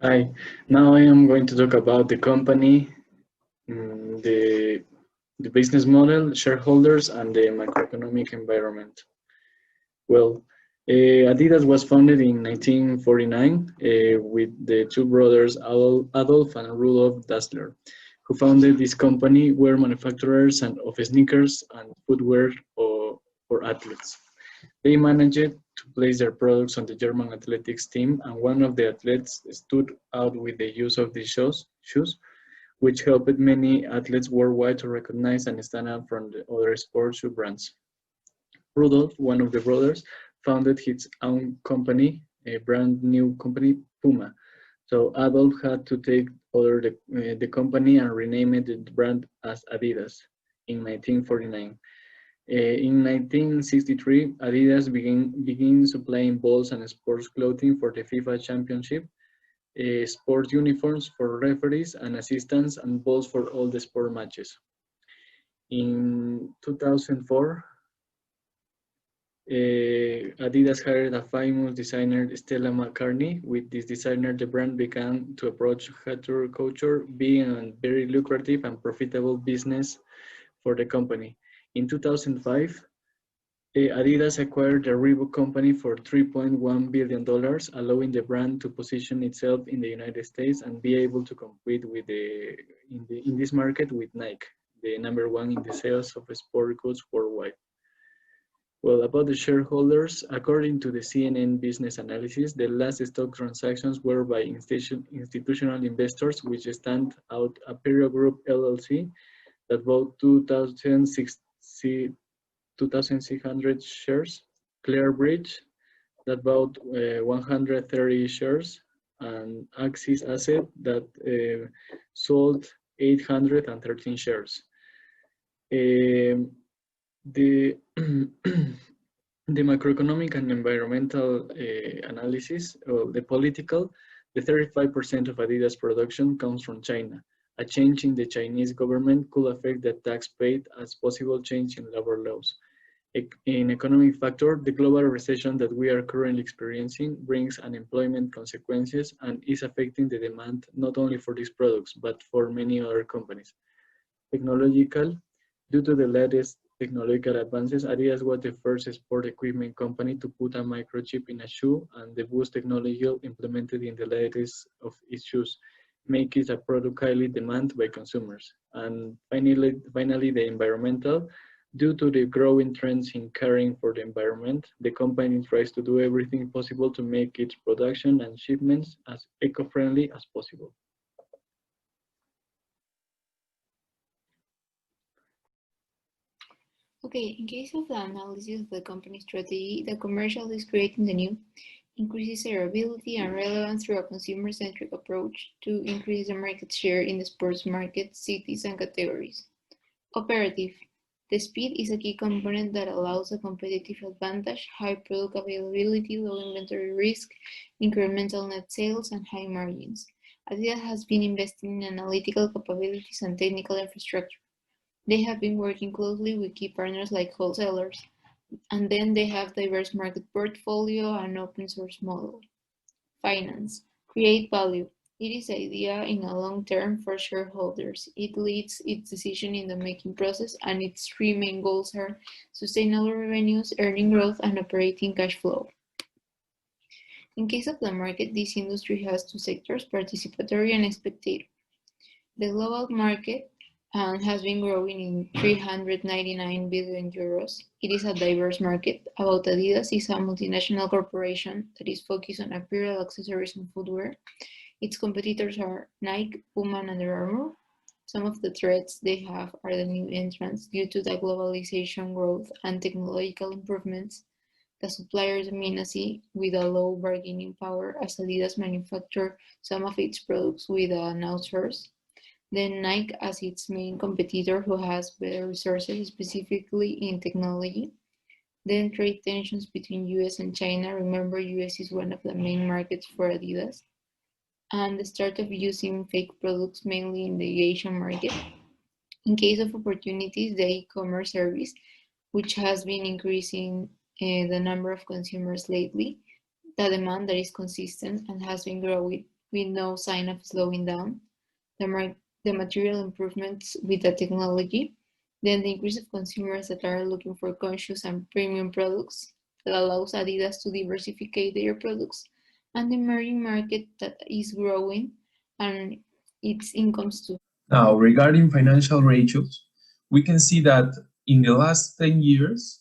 Hi, now I am going to talk about the company, the business model, shareholders, and the macroeconomic environment. Well, Adidas was founded in 1949 with the two brothers Adolf and Rudolf Dassler, who founded this company were manufacturers of sneakers and footwear for athletes. They managed to place their products on the German athletics team, and one of the athletes stood out with the use of these shoes, which helped many athletes worldwide to recognize and stand out from the other sports shoe brands. Rudolf, one of the brothers, founded his own company, a brand new company, Puma. So Adolf had to take over the company and rename it the brand as Adidas in 1949. In 1963, Adidas began supplying balls and sports clothing for the FIFA Championship, sports uniforms for referees and assistants, and balls for all the sport matches. In 2004, Adidas hired a famous designer, Stella McCartney. With this designer, the brand began to approach couture culture, being a very lucrative and profitable business for the company. In 2005, Adidas acquired the Reebok company for $3.1 billion, allowing the brand to position itself in the United States and be able to compete in this market with Nike, the number one in the sales of sport goods worldwide. Well, about the shareholders, according to the CNN business analysis, the last stock transactions were by institutional investors, which stand out Imperial Group LLC that bought 2,600 shares, Clearbridge that bought 130 shares, and Axis Asset that sold 813 shares. The the macroeconomic and environmental analysis, the political, the 35% of Adidas production comes from China. A change in the Chinese government could affect the tax paid as possible change in labor laws. In economic factor, the global recession that we are currently experiencing brings unemployment consequences and is affecting the demand not only for these products, but for many other companies. Technological, due to the latest technological advances, Adidas was the first sport equipment company to put a microchip in a shoe, and the Boost technology implemented in the latest of its shoes make it a product highly demanded by consumers. And finally, the environmental. Due to the growing trends in caring for the environment, the company tries to do everything possible to make its production and shipments as eco-friendly as possible. Okay, in case of the analysis of the company strategy, the commercial is creating the new, increases durability and relevance through a consumer-centric approach to increase the market share in the sports market, cities, and categories. Operative. The speed is a key component that allows a competitive advantage, high product availability, low inventory risk, incremental net sales, and high margins. Adidas has been investing in analytical capabilities and technical infrastructure. They have been working closely with key partners like wholesalers, and then they have diverse market portfolio and open source model. Finance. Create value. It is idea in a long term for shareholders. It leads its decision in the making process, and its three main goals are sustainable revenues, earning growth, and operating cash flow. In case of the market, this industry has two sectors, participatory and spectator. The global market has been growing in 399 billion euros. It is a diverse market. About Adidas is a multinational corporation that is focused on apparel, accessories, and footwear. Its competitors are Nike, Puma, and Under Armour. Some of the threats they have are the new entrants due to the globalization growth and technological improvements. The suppliers dominancy with a low bargaining power as Adidas manufacture some of its products with an outsource. Then Nike as its main competitor who has better resources, specifically in technology. Then trade tensions between US and China. Remember, US is one of the main markets for Adidas. And the start of using fake products mainly in the Asian market. In case of opportunities, the e-commerce service, which has been increasing the number of consumers lately, the demand that is consistent and has been growing with no sign of slowing down, the material improvements with the technology, then the increase of consumers that are looking for conscious and premium products that allows Adidas to diversify their products, and the emerging market that is growing and its incomes too. Now, regarding financial ratios, we can see that in the last 10 years,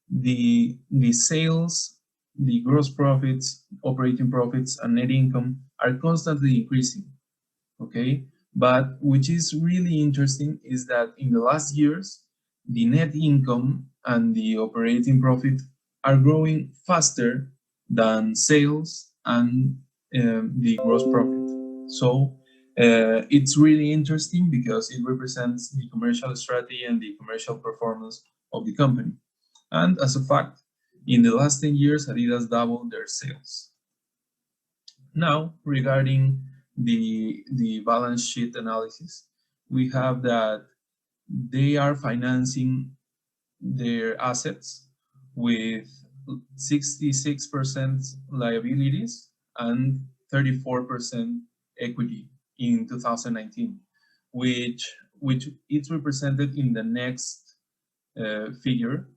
the sales, the gross profits, operating profits, and net income are constantly increasing. Okay, but which is really interesting is that in the last years, the net income and the operating profit are growing faster than sales and the gross profit. So it's really interesting because it represents the commercial strategy and the commercial performance of the company. And as a fact, in the last 10 years, Adidas doubled their sales. Now, regarding the balance sheet analysis, we have that they are financing their assets with 66% liabilities and 34% equity in 2019, which is represented in the next figure.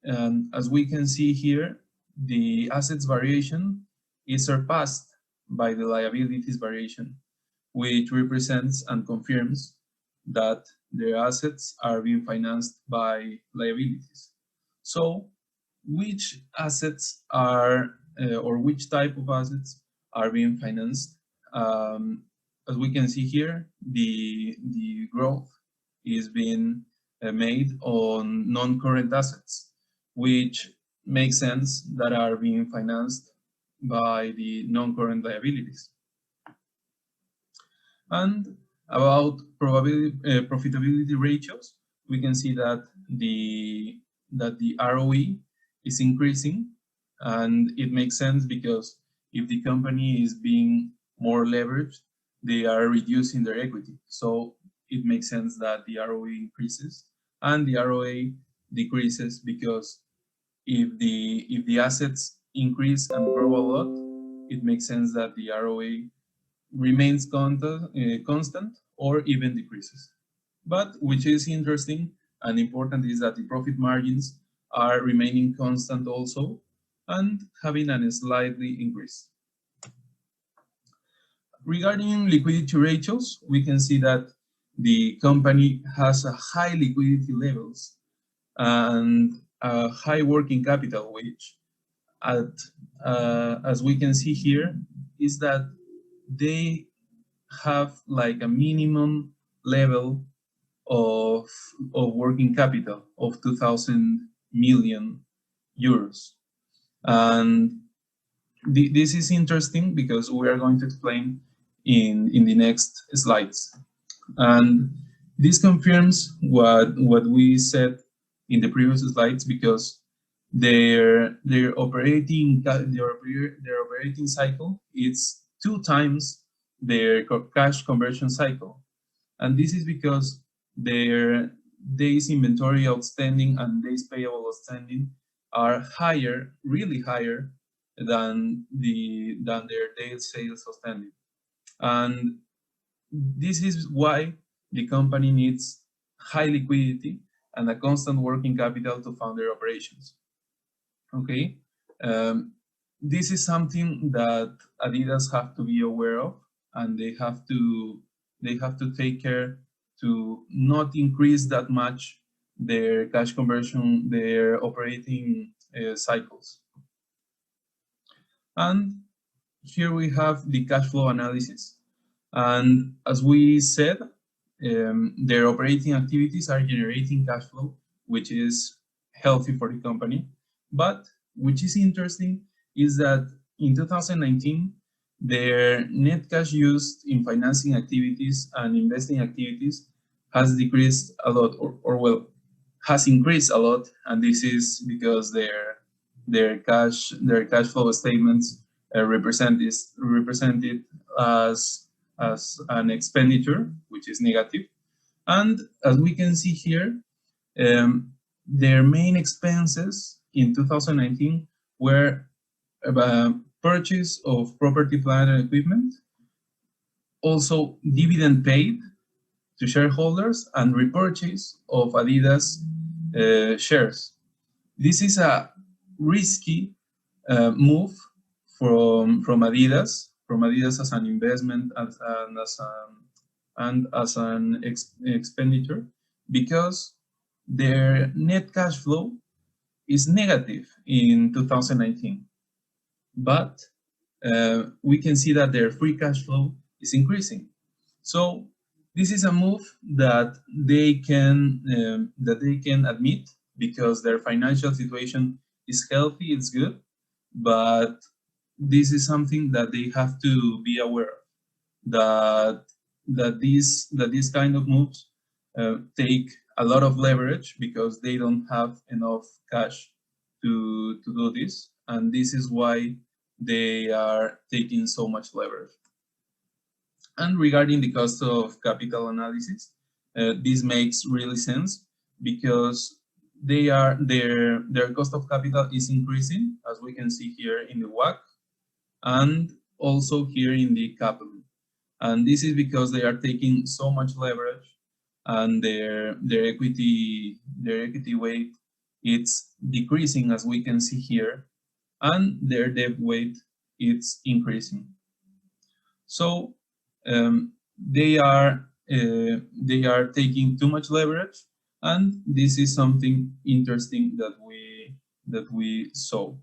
And as we can see here, the assets variation is surpassed by the liabilities variation, which represents and confirms that their assets are being financed by liabilities. So, which assets are, or which type of assets are being financed? As we can see here, the growth is being made on non-current assets, which makes sense that are being financed by the non-current liabilities. And about profitability ratios, we can see that the ROE is increasing, and it makes sense because if the company is being more leveraged, they are reducing their equity. So it makes sense that the ROE increases and the ROA decreases because if the assets increase and grow a lot, it makes sense that the ROA remains constant or even decreases. But which is interesting and important is that the profit margins are remaining constant also and having a slightly increase. Regarding liquidity ratios, we can see that the company has a high liquidity levels and a high working capital, which as we can see here, is that they have like a minimum level of working capital of 2,000 million euros. And this is interesting because we are going to explain in the next slides. And this confirms what we said in the previous slides because their operating cycle is 2 times their cash conversion cycle, and this is because their days inventory outstanding and days payable outstanding are higher, really higher than their days sales outstanding, and this is why the company needs high liquidity and a constant working capital to fund their operations. Okay, this is something that Adidas have to be aware of, and they have to take care to not increase that much their cash conversion, their operating cycles. And here we have the cash flow analysis. And as we said, their operating activities are generating cash flow, which is healthy for the company. But which is interesting is that in 2019, their net cash used in financing activities and investing activities has decreased a lot, or well, has increased a lot, and this is because their cash flow statements represented as an expenditure, which is negative. And as we can see here, their main expenses in 2019 were purchase of property, plant, and equipment, Also, dividend paid to shareholders and repurchase of Adidas shares. This is a risky move from Adidas as an investment and as an expenditure, because their net cash flow is negative in 2019, but we can see that their free cash flow is increasing. So this is a move that they can admit, because their financial situation is healthy, it's good, but this is something that they have to be aware of, that these kind of moves take a lot of leverage, because they don't have enough cash to do this, and this is why they are taking so much leverage. And regarding the cost of capital analysis, this makes really sense, because their cost of capital is increasing, as we can see here in the WACC, and also here in the capital. And this is because they are taking so much leverage, and their equity weight, it's decreasing, as we can see here, and their debt weight, it's increasing. So they are taking too much leverage, and this is something interesting that we saw.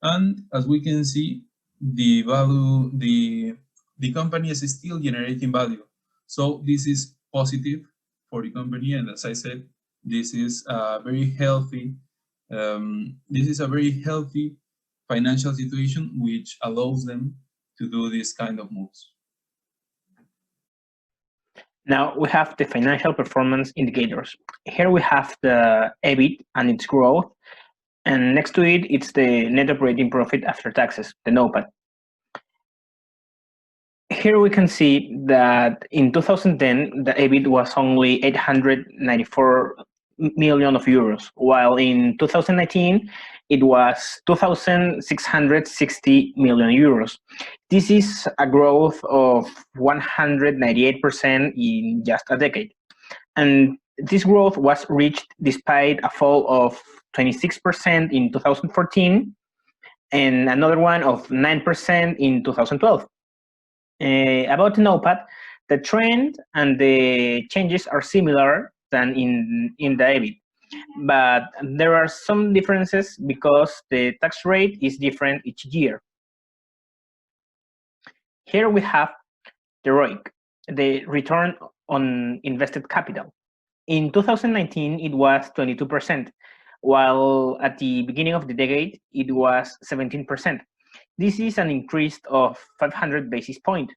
And as we can see, the company is still generating value. So this is positive for the company, and as I said, this is a very healthy financial situation, which allows them to do this kind of moves. Now we have the financial performance indicators. Here we have the EBIT and its growth, and next to it, it's the net operating profit after taxes, the NOPAT. Here we can see that in 2010, the EBIT was only 894 million of euros, while in 2019, it was 2,660 million euros. This is a growth of 198% in just a decade. And this growth was reached despite a fall of 26% in 2014 and another one of 9% in 2012. About the NOPAT, the trend and the changes are similar than in the EBIT, but there are some differences because the tax rate is different each year. Here we have the ROIC, the return on invested capital. In 2019, it was 22%, while at the beginning of the decade, it was 17%. This is an increase of 500 basis points.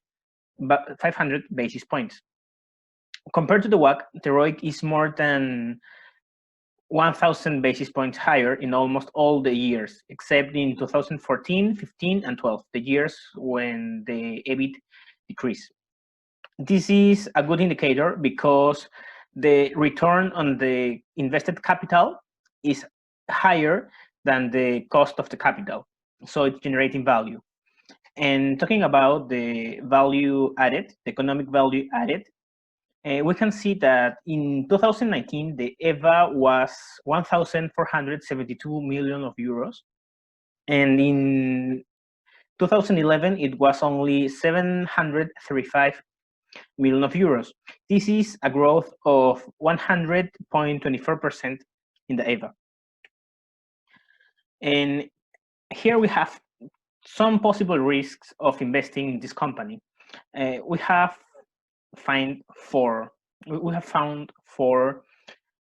Compared to the WACC, the ROIC is more than 1,000 basis points higher in almost all the years, except in 2014, 15, and 12, the years when the EBIT decreased. This is a good indicator because the return on the invested capital is higher than the cost of the capital, so it's generating value. And talking about the value added, the economic value added, we can see that in 2019, the EVA was 1,472 million of euros. And in 2011, it was only 735 million of euros. This is a growth of 100.24% in the EVA. And here we have some possible risks of investing in this company. We have found four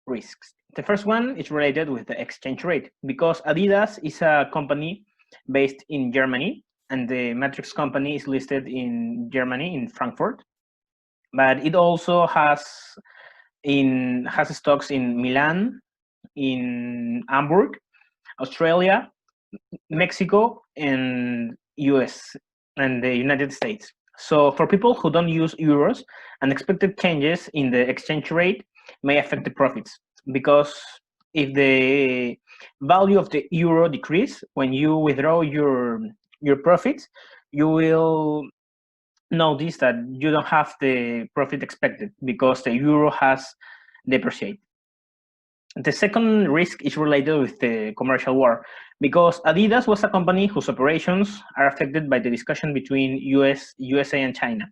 risks. The first one is related with the exchange rate, because Adidas is a company based in Germany, and the Matrix company is listed in Germany, in Frankfurt. But it also has stocks in Milan, in Hamburg, Australia, Mexico, and US, and the United States. So for people who don't use euros, unexpected changes in the exchange rate may affect the profits, because if the value of the euro decrease when you withdraw your profits, you will notice that you don't have the profit expected because the euro has depreciated. The second risk is related with the commercial war, because Adidas was a company whose operations are affected by the discussion between USA and China.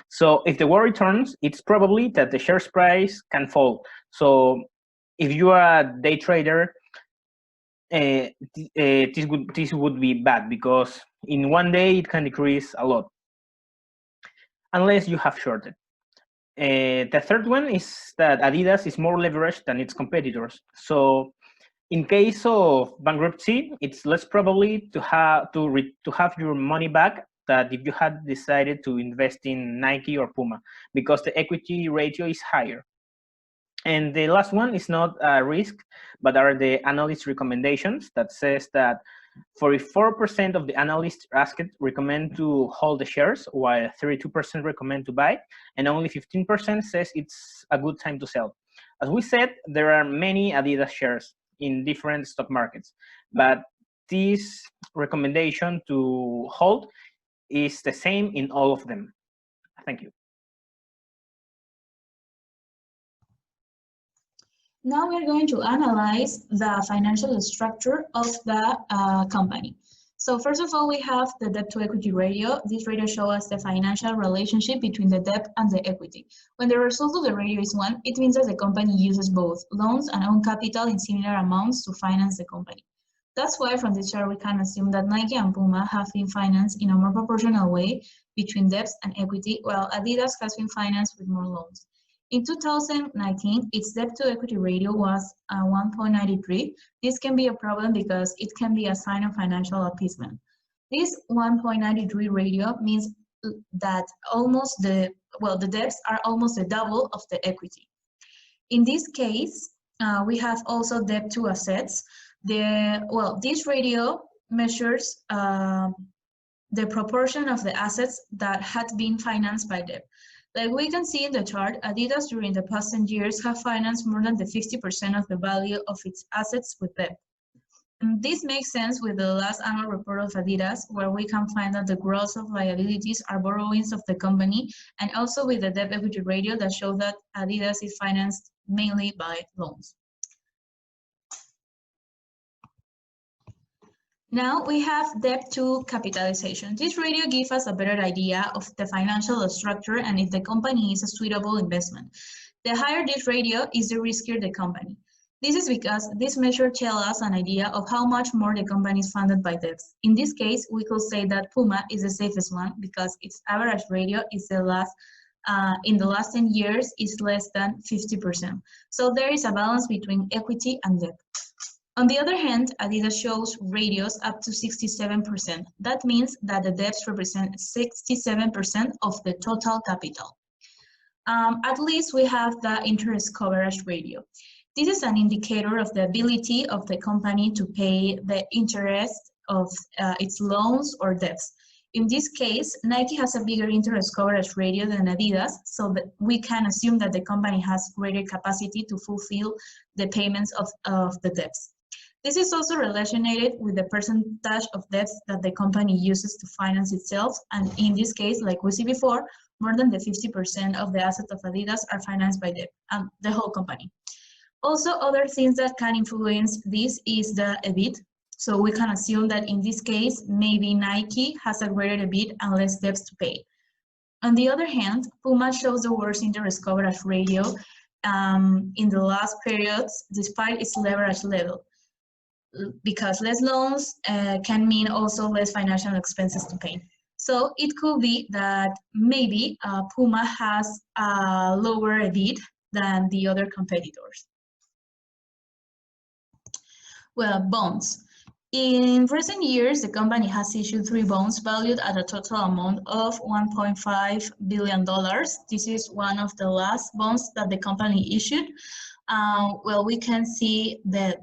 So if the war returns, it's probably that the shares price can fall. So if you are a day trader, this would be bad, because in one day it can decrease a lot, unless you have shorted. The third one is that Adidas is more leveraged than its competitors. So in case of bankruptcy, it's less probably to have your money back that if you had decided to invest in Nike or Puma, because the equity ratio is higher. And the last one is not a risk, but are the analyst recommendations that says that 44% of the analysts asked recommend to hold the shares, while 32% recommend to buy, and only 15% says it's a good time to sell. As we said, there are many Adidas shares in different stock markets, but this recommendation to hold is the same in all of them. Thank you. Now we're going to analyze the financial structure of the company. So first of all, we have the debt to equity ratio. This ratio shows us the financial relationship between the debt and the equity. When the result of the ratio is 1, it means that the company uses both loans and own capital in similar amounts to finance the company. That's why from this chart we can assume that Nike and Puma have been financed in a more proportional way between debts and equity, while Adidas has been financed with more loans. In 2019, its debt-to-equity ratio was 1.93. This can be a problem because it can be a sign of financial appeasement. This 1.93 ratio means that the debts are almost the double of the equity. In this case, we have also debt to assets. This ratio measures the proportion of the assets that had been financed by debt. Like we can see in the chart, Adidas during the past 10 years have financed more than the 50% of the value of its assets with debt. And this makes sense with the last annual report of Adidas, where we can find that the gross of liabilities are borrowings of the company, and also with the debt equity ratio that shows that Adidas is financed mainly by loans. Now we have debt to capitalization. This ratio gives us a better idea of the financial structure and if the company is a suitable investment. The higher this ratio is, the riskier the company. This is because this measure tells us an idea of how much more the company is funded by debts. In this case, we could say that Puma is the safest one because its average ratio is in the last 10 years is less than 50%. So there is a balance between equity and debt. On the other hand, Adidas shows ratios up to 67%. That means that the debts represent 67% of the total capital. At least we have the interest coverage ratio. This is an indicator of the ability of the company to pay the interest of its loans or debts. In this case, Nike has a bigger interest coverage ratio than Adidas, so that we can assume that the company has greater capacity to fulfill the payments of the debts. This is also related with the percentage of debts that the company uses to finance itself, and in this case, like we see before, more than the 50% of the assets of Adidas are financed by debt, the whole company. Also, other things that can influence this is the EBIT. So we can assume that in this case, maybe Nike has a greater EBIT and less debts to pay. On the other hand, Puma shows the worst interest coverage ratio in the last periods, despite its leverage level, because less loans can mean also less financial expenses to pay. So it could be that maybe Puma has a lower EBIT than the other competitors. Well, bonds. In recent years, the company has issued 3 bonds valued at a total amount of $1.5 billion. This is one of the last bonds that the company issued. Well, we can see the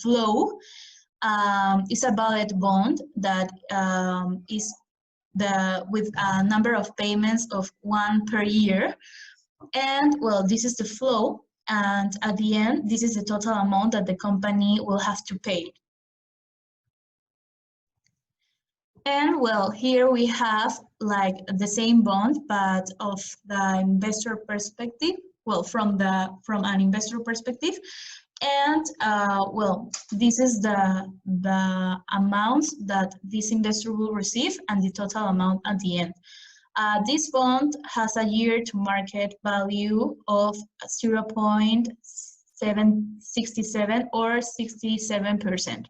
flow is a bullet bond that is with a number of payments of 1 per year. And well, this is the flow. And at the end, this is the total amount that the company will have to pay. And well, here we have like the same bond, but of the investor perspective. Well, from an investor perspective, and well, this is the amount that this investor will receive and the total amount at the end. This bond has a year-to-market value of 0.767 or 67%.